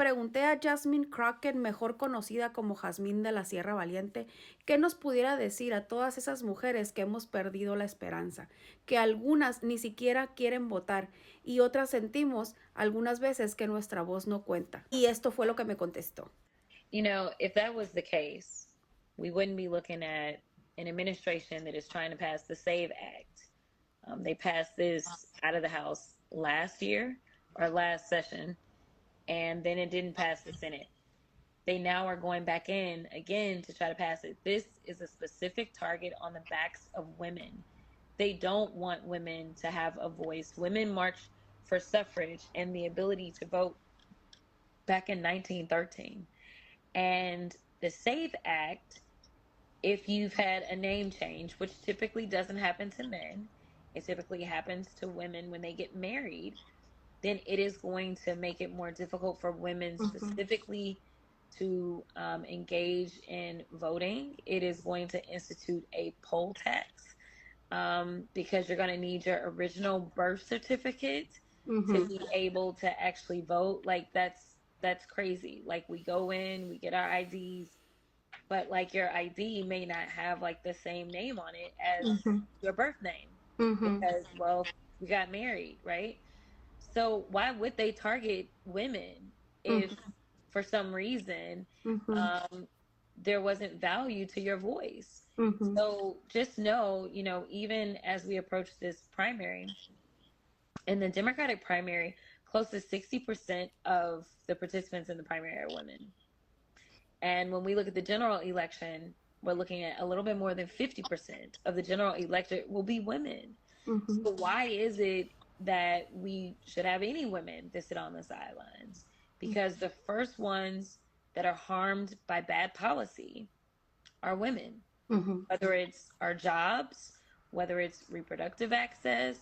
pregunté a Jasmine Crockett, mejor conocida como Jazmín de la Sierra Valiente, qué nos pudiera decir a todas esas mujeres que hemos perdido la esperanza, que algunas ni siquiera quieren votar y otras sentimos algunas veces que nuestra voz no cuenta. Y esto fue lo que me contestó. You know, if that was the case, we wouldn't be looking at an administration that is trying to pass the SAVE Act. They passed this out of the House last year or last session, and then it didn't pass the Senate. They now are going back in again to try to pass it. This is a specific target on the backs of women. They don't want women to have a voice. Women marched for suffrage and the ability to vote back in 1913. And the SAVE Act, if you've had a name change, which typically doesn't happen to men, it typically happens to women when they get married, then it is going to make it more difficult for women specifically to engage in voting. It is going to institute a poll tax because you're going to need your original birth certificate to be able to actually vote. Like that's crazy. Like we go in, we get our IDs, but like your ID may not have like the same name on it as your birth name because well, we got married, right? So why would they target women if for some reason there wasn't value to your voice? So just know, you know, even as we approach this primary, in the Democratic primary, close to 60% of the participants in the primary are women. And when we look at the general election, we're looking at a little bit more than 50% of the general electorate will be women. So why is it that we should have any women that sit on the sidelines? Because the first ones that are harmed by bad policy are women, whether it's our jobs, whether it's reproductive access,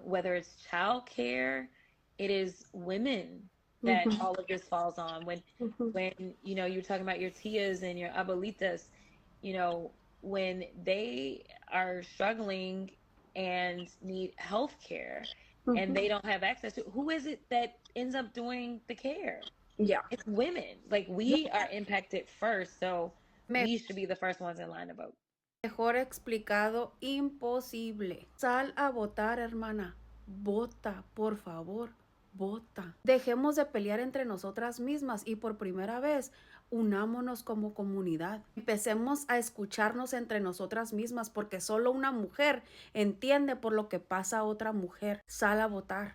whether it's child care, it is women that all of this falls on. When you know you're talking about your tias and your abuelitas, you know when they are struggling and need health care and they don't have access to, who is it that ends up doing the care? Yeah. It's women. Like we are impacted first, so we should be the first ones in line to vote. Mejor explicado, imposible. Sal a votar, hermana. Vota, por favor. Vota. Dejemos de pelear entre nosotras mismas y por primera vez unámonos como comunidad. Empecemos a escucharnos entre nosotras mismas porque solo una mujer entiende por lo que pasa a otra mujer. Sal a votar.